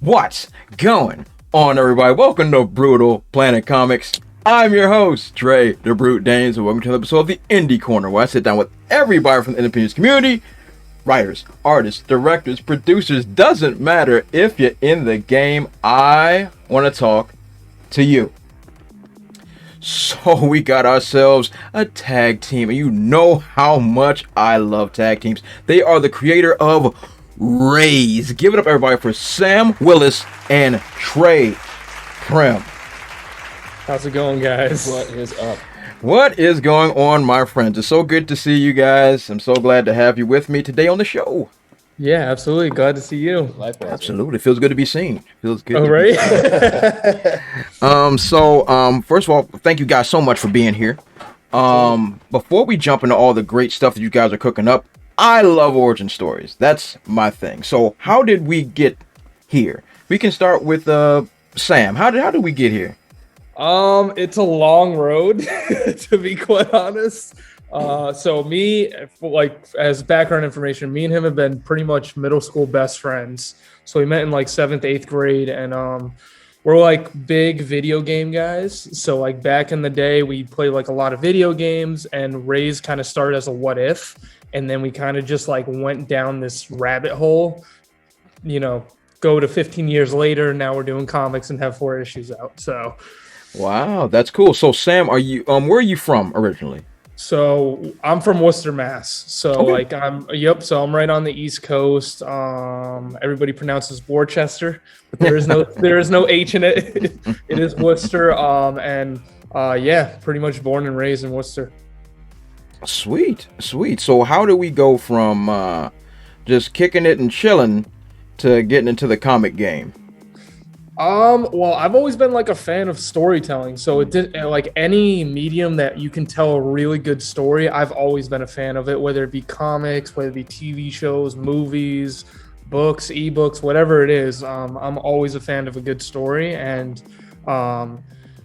What's going on, everybody? Welcome to Brutal Planet Comics. I'm your host, Tre the Brute Danes, and welcome to another episode of the Indie Corner, where I sit down with everybody from the independence community. Writers, artists, directors, producers, doesn't matter if you're in the game. I want to talk to you. So we got ourselves a tag team, and you know how much I love tag teams. They are the creator of Raze. Give it up, everybody, for Sam, Willis, and Tre Primm. How's it going, guys? What is up? What is going on, my friends? It's so good to see you guys. I'm so glad to have you with me today on the show. Yeah, absolutely. Glad to see you. Likewise. Absolutely. Feels good to be seen. Feels good. Oh, right? First of all, thank you guys so much for being here. Before we jump into all the great stuff that you guys are cooking up, I love origin stories. That's my thing. So how did we get here? We can start with Sam. How did we get here? It's a long road, to be quite honest. So me, like, as background information, me and him have been pretty much middle school best friends. So we met in like 7th, 8th grade, and we're like big video game guys. So like back in the day, we played like a lot of video games, and Raze kind of started as a what if, and then we kind of just like went down this rabbit hole, you know, go to 15 years later. Now we're doing comics and have 4 issues out. So Wow, that's cool. So Sam, are you where are you from originally? So I'm from Worcester, Mass. So Okay. So I'm right on the East Coast. Everybody pronounces Worcester, but there is no H in it. It is Worcester. Pretty much born and raised in Worcester. Sweet. So how do we go from just kicking it and chilling to getting into the comic game? Well, I've always been like a fan of storytelling. So it did, like, any medium that you can tell a really good story, I've always been a fan of it, whether it be comics, whether it be TV shows, movies, books, ebooks, whatever it is. I'm always a fan of a good story. And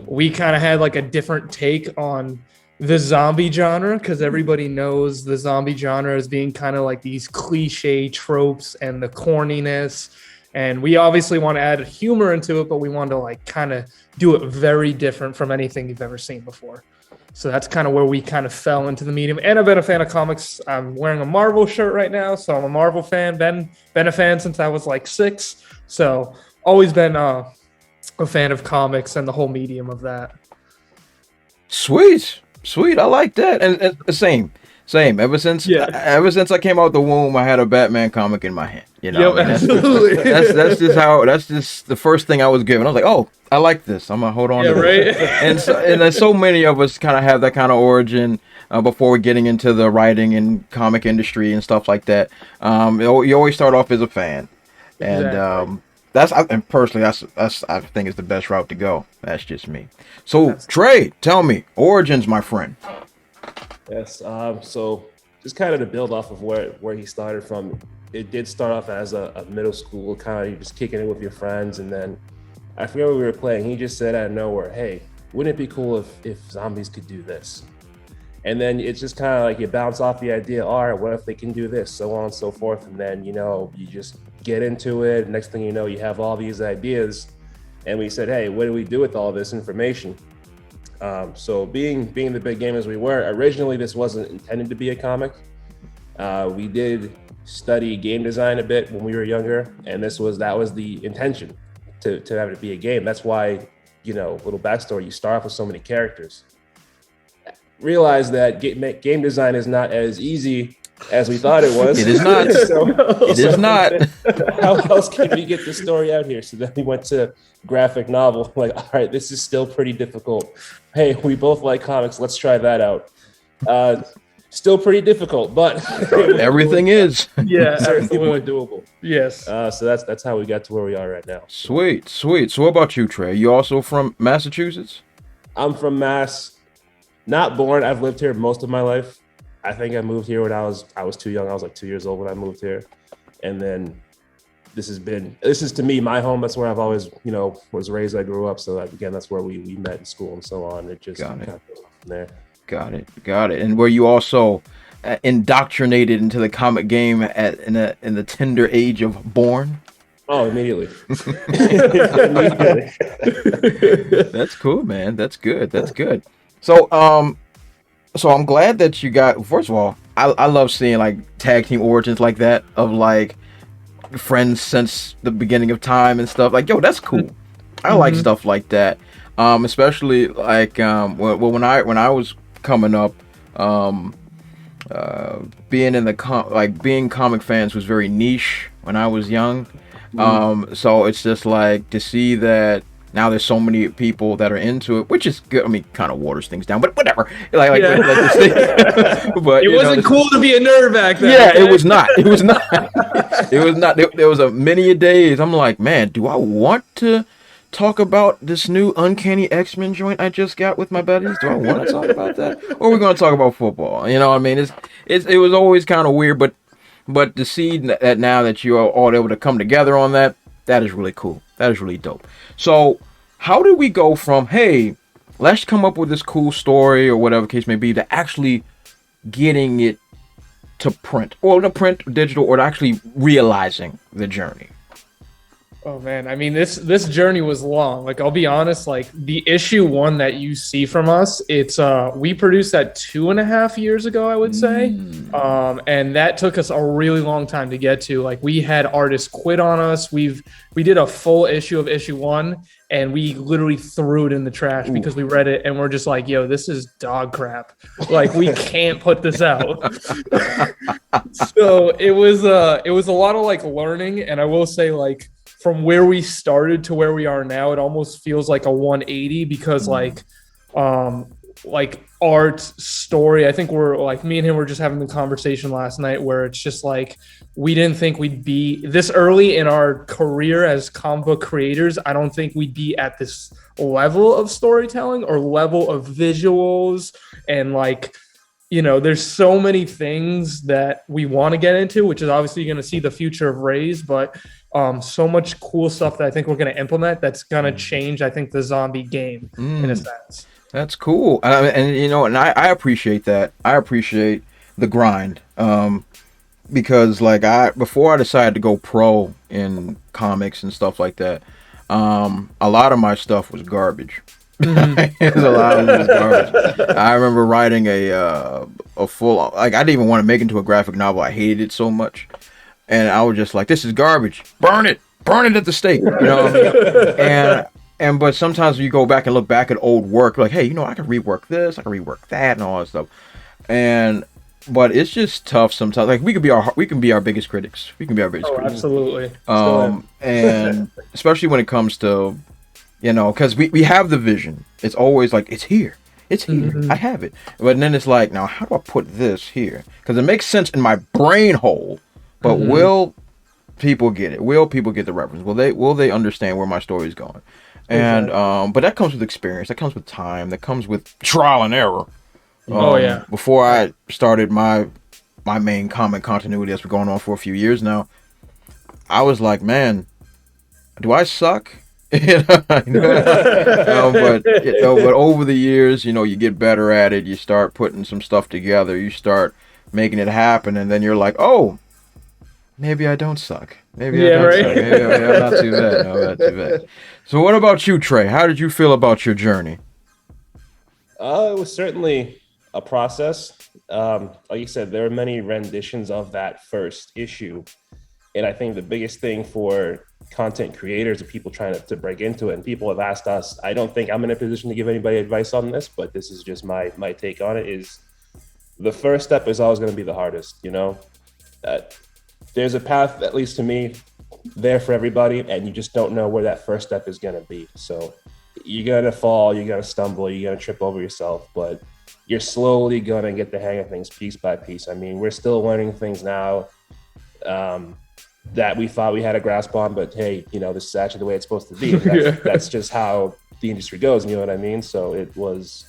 we kind of had like a different take on the zombie genre, because everybody knows the zombie genre as being kind of like these cliche tropes and the corniness. And we obviously want to add humor into it, but we want to like kind of do it very different from anything you've ever seen before. So that's kind of where we kind of fell into the medium. And I've been a fan of comics. I'm wearing a Marvel shirt right now, so I'm a Marvel fan. Been a fan since I was like 6. So always been a fan of comics and the whole medium of that. Sweet. I like that. And same. Ever since I came out the womb, I had a Batman comic in my hand. You know, yep, absolutely. That's just the first thing I was given. I was like, oh, I like this. I'm gonna hold on to this. Right. And there's so many of us kind of have that kind of origin before getting into the writing and comic industry and stuff like that. You always start off as a fan, and Exactly. that's I think is the best route to go. That's just me. So Tre, tell me origins, my friend. Yes. So just kind of to build off of where he started from, it did start off as a middle school kind of just kicking it with your friends, and then I forget what we were playing. He just said out of nowhere, "Hey, wouldn't it be cool if zombies could do this?" And then it's just kind of like you bounce off the idea. All right, what if they can do this? So on and so forth, and then you just get into it. Next thing you know, you have all these ideas, and we said, "Hey, what do we do with all this information?" So being the big gamers we were, originally this wasn't intended to be a comic. We did study game design a bit when we were younger, and that was the intention to have it be a game. That's why, little backstory, you start off with so many characters. Realize that game design is not as easy as we thought it was. It is not. It is not. How else can we get the story out here? So then we went to graphic novel. Like, all right, this is still pretty difficult. Hey, we both like comics. Let's try that out. Still pretty difficult, but Everything is. Yeah, certainly more doable. Yes. So that's how we got to where we are right now. Sweet. So what about you, Tre? You also from Massachusetts? I'm from Mass. Not born. I've lived here most of my life. I think I moved here when I was too young. I was like 2 years old when I moved here, and then this is to me my home. That's where I've always was raised. I grew up. So again, that's where we met in school and so on. It just Got it. kind of goes from there. Got it. And were you also indoctrinated into the comic game in the tender age of born? Oh, immediately. That's cool, man. That's good. That's good. So, so I'm glad that you got. First of all, I love seeing like tag team origins like that of like friends since the beginning of time and stuff. Like, yo, that's cool. I like stuff like that. Especially like when I was coming up, being in the being comic fans was very niche when I was young. So it's just like to see that now there's so many people that are into it, which is good. I mean, kind of waters things down, but whatever. Like but it wasn't cool to be a nerd back then. Yeah, it was not. It was not. It was not. There was a many a days. I'm like, man, do I want to talk about this new Uncanny X-Men joint I just got with my buddies? Do I want to talk about that, or are we going to talk about football? You know what I mean? It was always kind of weird, but to see that now that you are all able to come together on that is really cool. That is really dope. So, how do we go from, hey, let's come up with this cool story or whatever case may be, to actually getting it to print, or to print digital, or to actually realizing the journey? Oh man, I mean this journey was long. Like, I'll be honest, like the issue 1 that you see from us, it's we produced that 2.5 years ago, I would say. And that took us a really long time to get to. Like, we had artists quit on us. We did a full issue of issue 1 and we literally threw it in the trash because we read it and we're just like, yo, this is dog crap. Like, we can't put this out. So it was a lot of like learning, and I will say, like, from where we started to where we are now, it almost feels like a 180 because like art, story, I think we're like, me and him were just having the conversation last night where it's just like, we didn't think we'd be this early in our career as comic book creators. I don't think we'd be at this level of storytelling or level of visuals. And like, you know, there's so many things that we want to get into, which is obviously going to see the future of Raze, but so much cool stuff that I think we're going to implement that's going to change, I think, the zombie game in a sense. That's cool. And you know, and I appreciate that. I appreciate the grind. Because like before I decided to go pro in comics and stuff like that, a lot of my stuff was garbage. A lot of it was garbage. I remember writing a full, like, I didn't even want to make it into a graphic novel. I hated it so much. And I was just like, this is garbage. Burn it at the stake. You know what I mean? But sometimes you go back and look back at old work, like, hey, you know, I can rework this, I can rework that, and all that stuff. But it's just tough sometimes. Like, we can be our biggest critics. We can be our biggest critics. Absolutely. And especially when it comes to, you know, because we have the vision. It's always like, it's here. It's here. I have it. But then it's like, now, how do I put this here? Because it makes sense in my brain hole. But will people get it? Will people get the reference? Will they understand where my story is going? And but that comes with experience. That comes with time. That comes with trial and error. Before I started my main comic continuity that's been going on for a few years now, I was like, man, do I suck? But over the years, you know, you get better at it. You start putting some stuff together. You start making it happen, and then you're like, oh, maybe I don't suck. Maybe I don't suck. Maybe I'm not too bad. I'm not too bad. So what about you, Tre? How did you feel about your journey? It was certainly a process. Like you said, there are many renditions of that first issue. And I think the biggest thing for content creators and people trying to break into it, and people have asked us, I don't think I'm in a position to give anybody advice on this, but this is just my take on it, is the first step is always going to be the hardest, you know? There's a path, at least to me, there for everybody, and you just don't know where that first step is going to be. So you're going to fall, you're going to stumble, you're going to trip over yourself, but you're slowly going to get the hang of things piece by piece. I mean, we're still learning things now that we thought we had a grasp on, but hey, you know, this is actually the way it's supposed to be. That's just how the industry goes, you know what I mean? So it was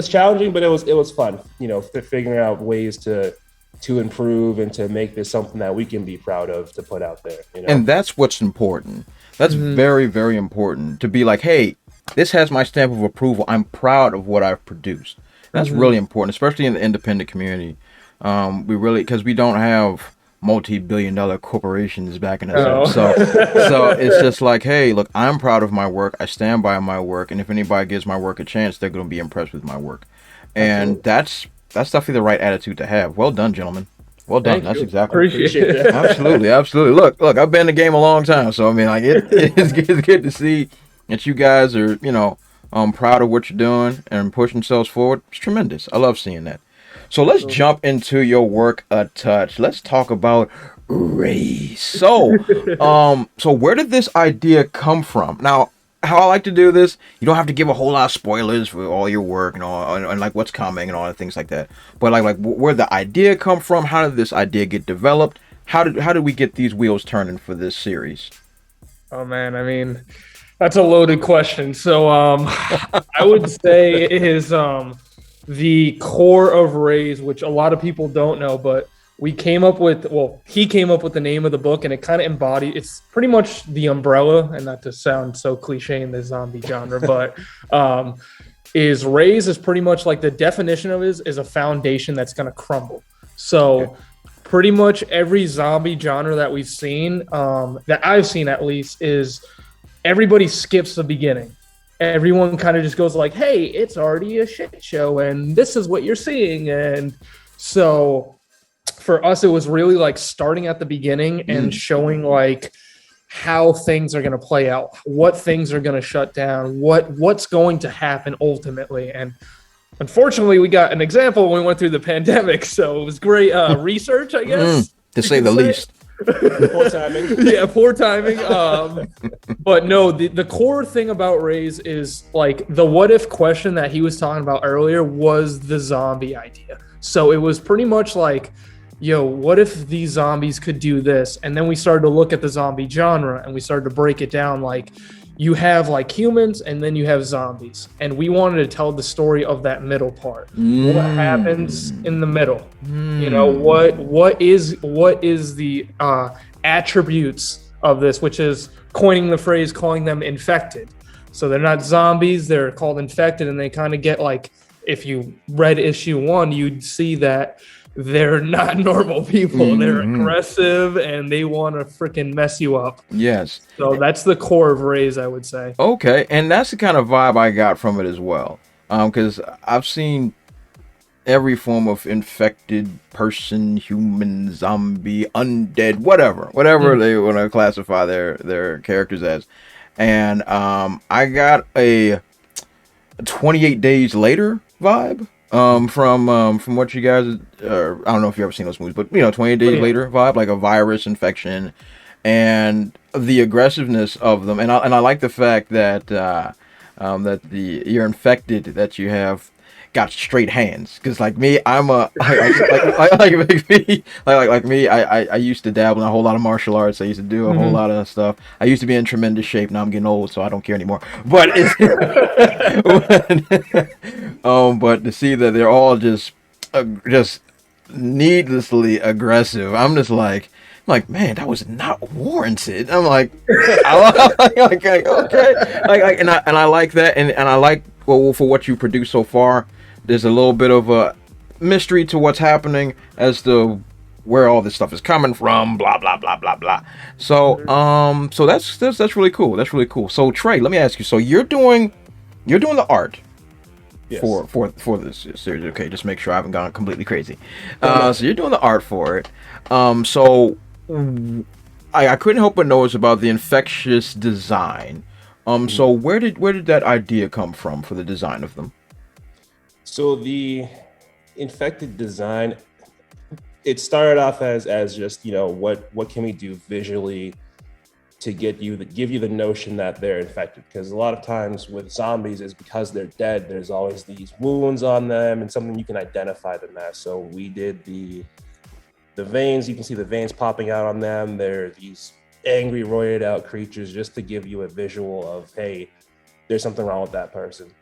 challenging, but it was fun, you know, figuring out ways to improve and to make this something that we can be proud of to put out there, you know? And that's what's important. That's very, very important, to be like, hey, this has my stamp of approval. I'm proud of what I've produced. That's really important, especially in the independent community. We really, because we don't have multi-billion-dollar corporations backing us Oh. up. So it's just like, hey, look, I'm proud of my work. I stand by my work, and if anybody gives my work a chance, they're going to be impressed with my work. And Absolutely. that's definitely the right attitude to have. Well done, gentlemen. Well done. Thank That's you. exactly. Appreciate it. Absolutely, absolutely. Look, I've been in the game a long time, so I mean, like it's good to see that you guys are, proud of what you're doing and pushing yourselves forward. It's tremendous. I love seeing that. So let's jump into your work a touch. Let's talk about Raze. So where did this idea come from? Now, how I like to do this, you don't have to give a whole lot of spoilers for all your work and all, and like what's coming and all the things like that. But like where the idea come from? How did this idea get developed? How did we get these wheels turning for this series? Oh man, I mean, that's a loaded question. So I would say it is the core of Raze, which a lot of people don't know, but he came up with the name of the book, and it kind of embodied, it's pretty much the umbrella, and not to sound so cliche in the zombie genre, but is Raze is pretty much like the definition of it is a foundation that's going to crumble. So Okay. pretty much every zombie genre that we've seen, that I've seen at least, is everybody skips the beginning. Everyone kind of just goes like, hey, it's already a shit show and this is what you're seeing. And so for us, it was really like starting at the beginning and showing like how things are going to play out, what things are going to shut down, what's going to happen ultimately. And unfortunately, we got an example when we went through the pandemic. So it was great research, I guess. To say the least. Poor timing. Yeah, poor timing. But no, the core thing about Raze is like the what if question that he was talking about earlier was the zombie idea. So it was pretty much like, yo, what if these zombies could do this? And then we started to look at the zombie genre and we started to break it down like you have like humans and then you have zombies. And we wanted to tell the story of that middle part. What happens in the middle? You know, what is the attributes of this, which is coining the phrase, calling them infected. So they're not zombies, they're called infected, and they kind of get like, if you read issue 1, you'd see that they're not normal people. They're aggressive and they want to freaking mess you up. Yes. So that's the core of Raze, I would say. Okay, and that's the kind of vibe I got from it as well. Because I've seen every form of infected person, human, zombie, undead, whatever they want to classify their characters as. And I got a 28 Days Later vibe from what you guys, I don't know if you've ever seen those movies, but 28 Days Later vibe, like a virus infection and the aggressiveness of them. And I like the fact that you're infected, that you have got straight hands, because like me, I'm a like me, I used to dabble in a whole lot of martial arts. I used to do a whole lot of stuff. I used to be in tremendous shape. Now I'm getting old, so I don't care anymore. But it's but to see that they're all just needlessly aggressive, I'm just like, man, that was not warranted. I'm like, okay, and I like that, and I like, well, for what you produced so far. There's a little bit of a mystery to what's happening as to where all this stuff is coming from, blah blah blah blah blah. So so that's really cool. That's really cool. So Tre, let me ask you. So you're doing the art. Yes. For this series. Okay, just make sure I haven't gone completely crazy. So you're doing the art for it. So I couldn't help but notice about the infectious design. So where did that idea come from for the design of them? So the infected design, it started off as just, what can we do visually to give you the notion that they're infected? Because a lot of times with zombies is because they're dead, there's always these wounds on them and something you can identify them as. So we did the veins, you can see the veins popping out on them. They're these angry, roided out creatures, just to give you a visual of, hey, there's something wrong with that person.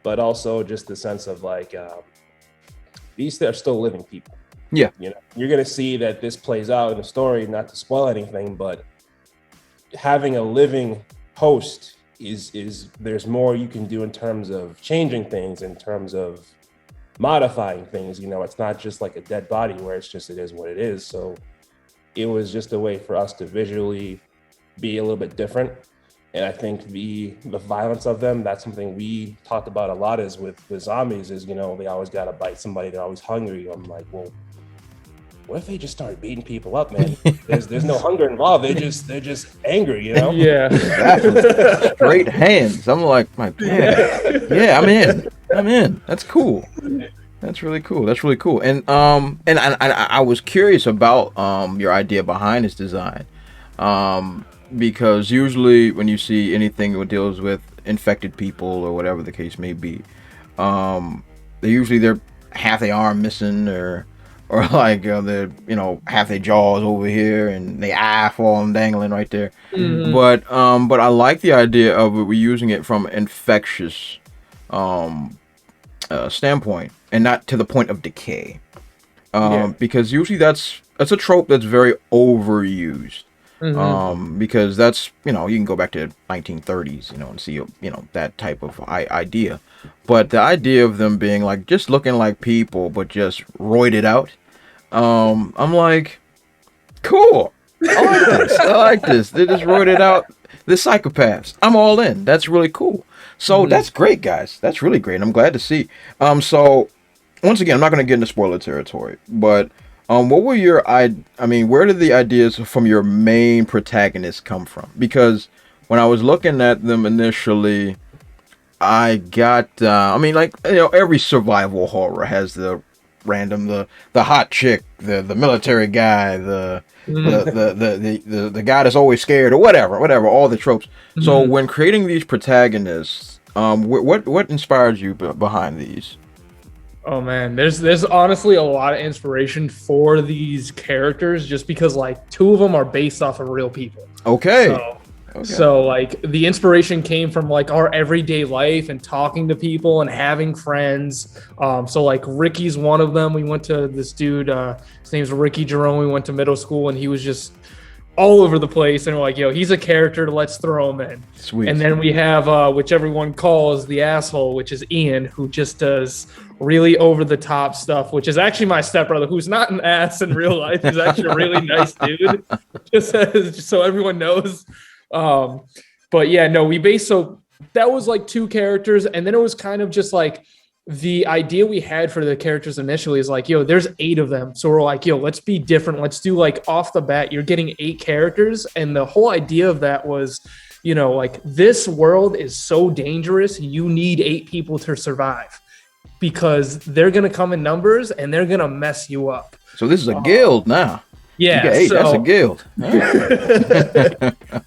But also just the sense of like, these are still living people. Yeah. You're going to see that this plays out in the story, not to spoil anything, but having a living host is there's more you can do in terms of changing things, in terms of modifying things. It's not just like a dead body where it's just, it is what it is. So it was just a way for us to visually be a little bit different. And I think the violence of them, that's something we talked about a lot, is with zombies, is, you know, they always got to bite somebody. They're always hungry. I'm like, well, what if they just started beating people up, man? There's no hunger involved. They're just angry, you know? Yeah. Exactly. Straight hands. I'm like, my man. Yeah, I'm in. That's cool. That's really cool. And I was curious about your idea behind this design. Because usually when you see anything that deals with infected people or whatever the case may be, they're half their arm missing, or like they're, you know, half their jaws over here and their eye falling dangling right there. Mm-hmm. But I like the idea of it. We're using it from infectious standpoint and not to the point of decay. Because usually that's a trope that's very overused. Mm-hmm. Because that's, you know, you can go back to 1930s, you know, and see, you know, that type of idea. But the idea of them being like just looking like people, but just roided out, I'm like, cool. I like this. They're just roided out. They're psychopaths. I'm all in. That's really cool. So that's great, guys. That's really great. I'm glad to see. So once again, I'm not going to get into spoiler territory, but what were your where did the ideas from your main protagonist come from? Because when I was looking at them initially, I got every survival horror has the random the hot chick, the military guy, the guy that's always scared, or whatever, all the tropes. Mm-hmm. So when creating these protagonists, what inspired you behind these? Oh man, there's honestly a lot of inspiration for these characters, just because like two of them are based off of real people. Okay. So like the inspiration came from like our everyday life and talking to people and having friends. So like Ricky's one of them. We went to this dude, his name's Ricky Jerome. We went to middle school and he was just all over the place, and we're like, yo, he's a character, let's throw him in. Sweet. And then we have which everyone calls the asshole, which is Ian, who just does really over the top stuff, which is actually my stepbrother, who's not an ass in real life. He's actually a really nice dude, just so everyone knows. But yeah, no, so that was like two characters, and then it was kind of just like the idea we had for the characters initially is like, yo, there's 8 of them. So we're like, yo, let's be different. Let's do like off the bat, you're getting 8 characters. And the whole idea of that was, you know, like this world is so dangerous. You need 8 people to survive because they're going to come in numbers and they're going to mess you up. So this is a guild now. Yeah. You got 8, that's a guild.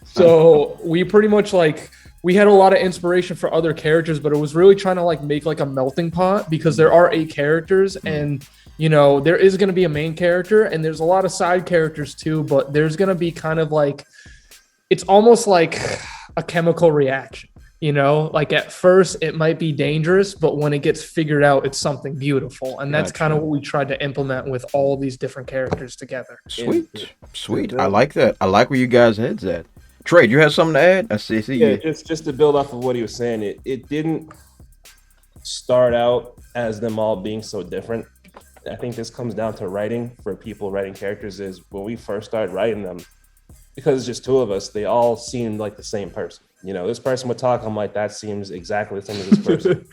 So we pretty much like, we had a lot of inspiration for other characters, but it was really trying to like make like a melting pot, because there are 8 characters, and you know, there is going to be a main character and there's a lot of side characters too, but there's going to be kind of like, it's almost like a chemical reaction, you know, like at first it might be dangerous, but when it gets figured out, it's something beautiful. And that's kind of what we tried to implement with all these different characters together. Sweet. I like that. I like where you guys' heads at. Tre, you have something to add? I see. Yeah, just to build off of what he was saying, it didn't start out as them all being so different. I think this comes down to writing. For people writing characters, is when we first started writing them, because it's just 2 of us, they all seemed like the same person. You know, this person would talk, I'm like, that seems exactly the same as this person.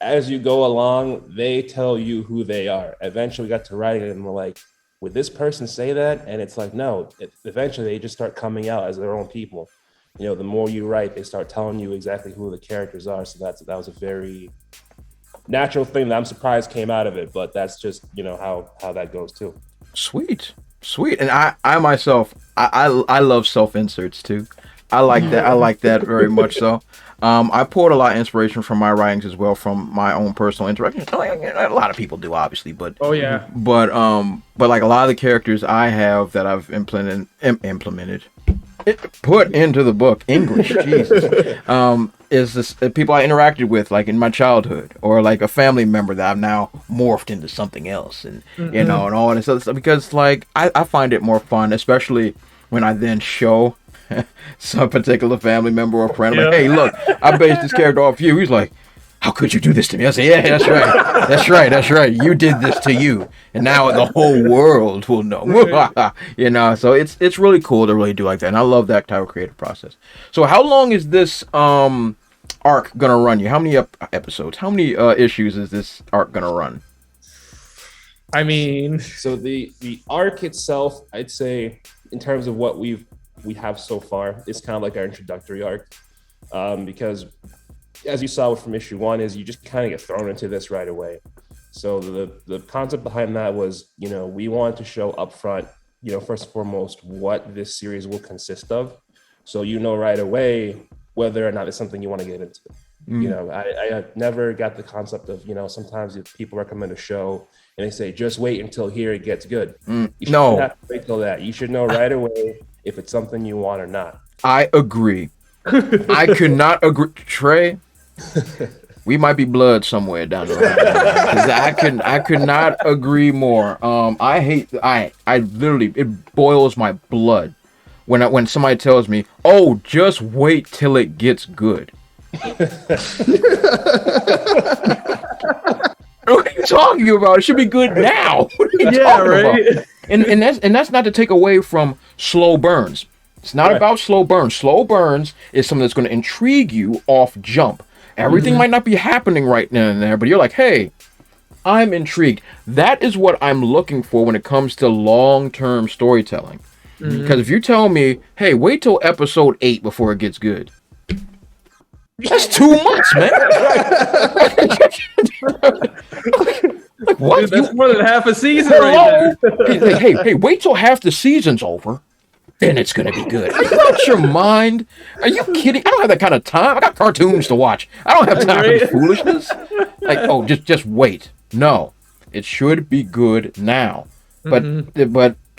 As you go along, they tell you who they are. Eventually we got to writing it and we're like, would this person say that? And it's like, no, eventually they just start coming out as their own people. You know, the more you write, they start telling you exactly who the characters are. So that was a very natural thing that I'm surprised came out of it, but that's just, you know, how that goes too. Sweet. And I myself, I love self-inserts too. I like that. I like that very much so. I pulled a lot of inspiration from my writings as well, from my own personal interactions. A lot of people do, obviously, but but like a lot of the characters I have that I've implemented, put into the book, English, Jesus, is this people I interacted with like in my childhood, or like a family member that I've now morphed into something else, and you know, and all this other stuff. Because like I find it more fun, especially when I then show some particular family member or friend, like, hey, look, I based this character off you. He's like, how could you do this to me? I say, yeah, that's right. That's right. You did this to you. And now the whole world will know. You know, so it's really cool to really do like that. And I love that type of creative process. So how long is this arc gonna run you? How many episodes? How many issues is this arc gonna run? I mean, so the arc itself, I'd say, in terms of what we have so far, it's kind of like our introductory arc, because as you saw from issue 1, is you just kind of get thrown into this right away. So the concept behind that was, you know, we wanted to show up front, you know, first and foremost, what this series will consist of, so you know right away whether or not it's something you want to get into. You know, I never got the concept of, you know, sometimes if people recommend a show and they say, just wait until here it gets good. You shouldn't have to wait till that. You should know right away if it's something you want or not. I agree. I could not agree. Tre, we might be blood somewhere down the line. I could not agree more. I literally, it boils my blood when somebody tells me, oh, just wait till it gets good. What are you talking about? It should be good now. What are you talking about? And that's not to take away from slow burns. It's not about slow burns. Slow burns is something that's going to intrigue you off jump. Everything might not be happening right now and there, but you're like, hey, I'm intrigued. That is what I'm looking for when it comes to long-term storytelling. Because if you tell me, hey, wait till episode 8 before it gets good, that's too much, man. Like what? Dude, that's more than half a season right there. Hey, wait till half the season's over, then it's gonna be good. Are you out your mind? Are you kidding? I don't have that kind of time. I got cartoons to watch. I don't have time for this foolishness. Like, oh, just wait. No, it should be good now. But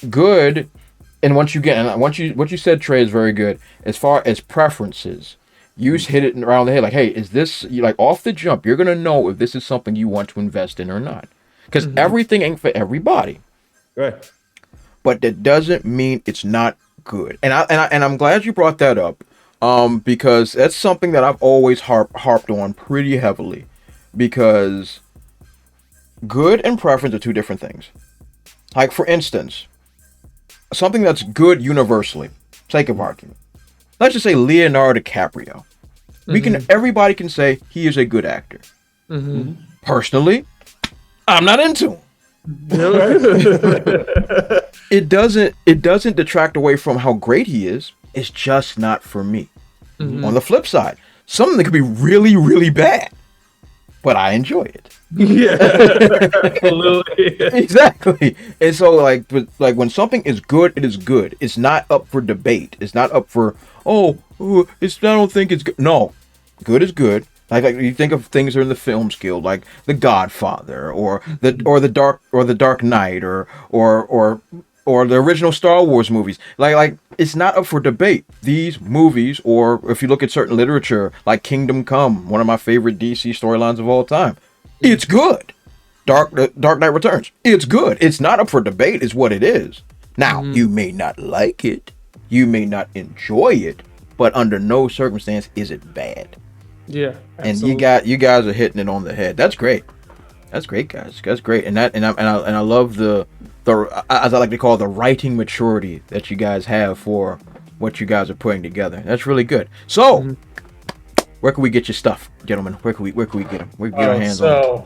good, and what you said, Tre, is very good. As far as preferences, you hit it around the head. Like, hey, is this, you like off the jump? You're gonna know if this is something you want to invest in or not, because everything ain't for everybody. Right. But that doesn't mean it's not good. And I'm glad you brought that up, because that's something that I've always harped on pretty heavily, because good and preference are two different things. Like, for instance, something that's good universally, sake of argument, let's just say Leonardo DiCaprio. Everybody can say he is a good actor. Personally, I'm not into him. It doesn't detract away from how great he is. It's just not for me. On the flip side, something that could be really, really bad, but I enjoy it. Yeah, absolutely. Exactly. And so, like when something is good, it is good. It's not up for debate. It's not up for, I don't think it's good. No, good is good. Like you think of things that are in the film guild, like The Godfather, or the Dark Knight, or the original Star Wars movies. Like it's not up for debate. These movies, or if you look at certain literature, like Kingdom Come, one of my favorite DC storylines of all time, it's good. Dark Knight Returns, it's good. It's not up for debate. It's what it is. Now, you may not like it, you may not enjoy it, but under no circumstance is it bad. Yeah, absolutely. And you guys are hitting it on the head. That's great. That's great, guys. That's great. And I love the as I like to call it, the writing maturity that you guys have for what you guys are putting together. That's really good. So, where can we get your stuff, gentlemen? Where can we get them? Where can we get our hands on it?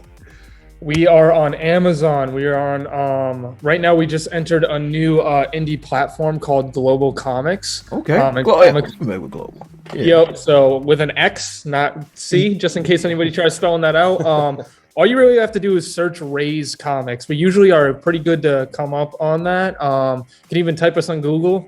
We are on Amazon. We are on right now. We just entered a new indie platform called Global Comics. Okay. Global. Yeah. Yep. So with an X, not C, just in case anybody tries spelling that out. All you really have to do is search Raze Comics. We usually are pretty good to come up on that. You can even type us on Google.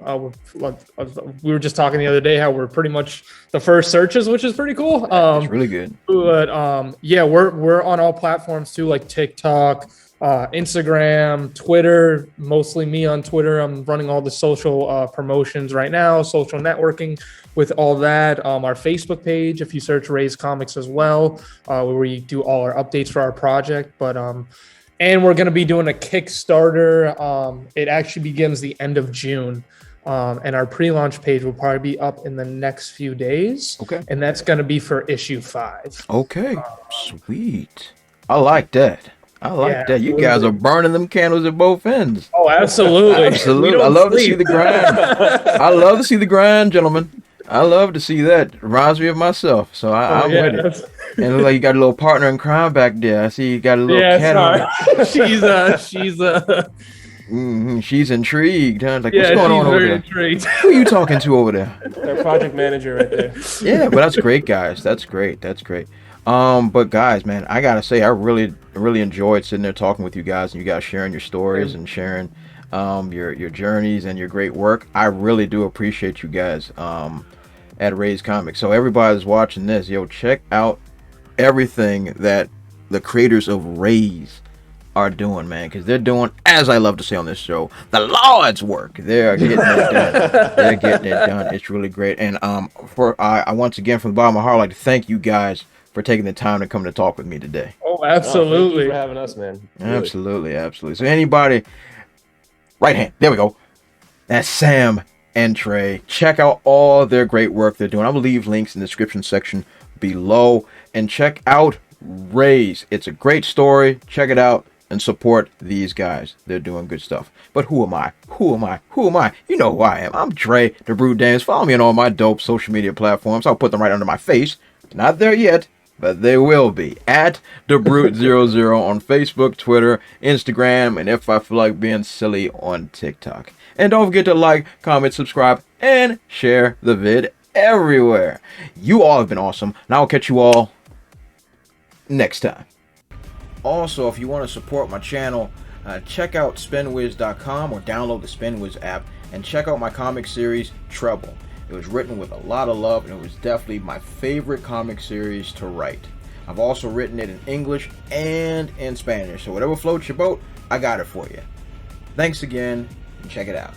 We were just talking the other day how we're pretty much the first searches, which is pretty cool. It's really good. But yeah, we're on all platforms too, like TikTok, Instagram, Twitter. Mostly me on Twitter. I'm running all the social promotions right now, social networking with all that. Our Facebook page, if you search Raze Comics as well, where we do all our updates for our project. But and we're going to be doing a Kickstarter. It actually begins the end of June. And our pre-launch page will probably be up in the next few days. Okay. And that's going to be for issue 5. Okay. Sweet. I like that. I like that. You guys are burning them candles at both ends. Oh, absolutely. Absolutely. I love to see the grind. I love to see the grind, gentlemen. I love to see that. It reminds me of myself. So I'm with it. And it looks like you got a little partner in crime back there. I see you got a little cat on. She's intrigued, huh? Like, what's going on over there? Intrigued. Who are you talking to over there? Our project manager right there. Yeah, but that's great, guys. That's great. That's great. But guys, man, I gotta say, I really enjoyed sitting there talking with you guys, and you guys sharing your stories and sharing your journeys and your great work. I really do appreciate you guys at Raze Comics. So everybody that's watching this, yo, check out everything that the creators of Raze are doing, man, because they're doing, as I love to say on this show, the Lord's work. They're getting it done. They're getting it done. It's really great. And I once again, from the bottom of my heart, like to thank you guys for taking the time to come to talk with me today. Oh, absolutely. Thank you for having us, man. Really. Absolutely. So anybody, right hand, there we go. That's Sam and Tre. Check out all their great work they're doing. I will leave links in the description section below. And check out Raze. It's a great story. Check it out and support these guys. They're doing good stuff. But who am I? You know who I am. I'm Tre, the Brute Dance. Follow me on all my dope social media platforms. I'll put them right under my face. Not there yet, but they will be. At the Brute00 on Facebook, Twitter, Instagram, and if I feel like being silly, on TikTok. And don't forget to like, comment, subscribe, and share the vid everywhere. You all have been awesome, and I'll catch you all next time. Also, if you want to support my channel, check out spinwiz.com or download the Spinwiz app and check out my comic series Trouble. It was written with a lot of love, and it was definitely my favorite comic series to write. I've also written it in English and in Spanish, so whatever floats your boat, I got it for you. Thanks again, and check it out.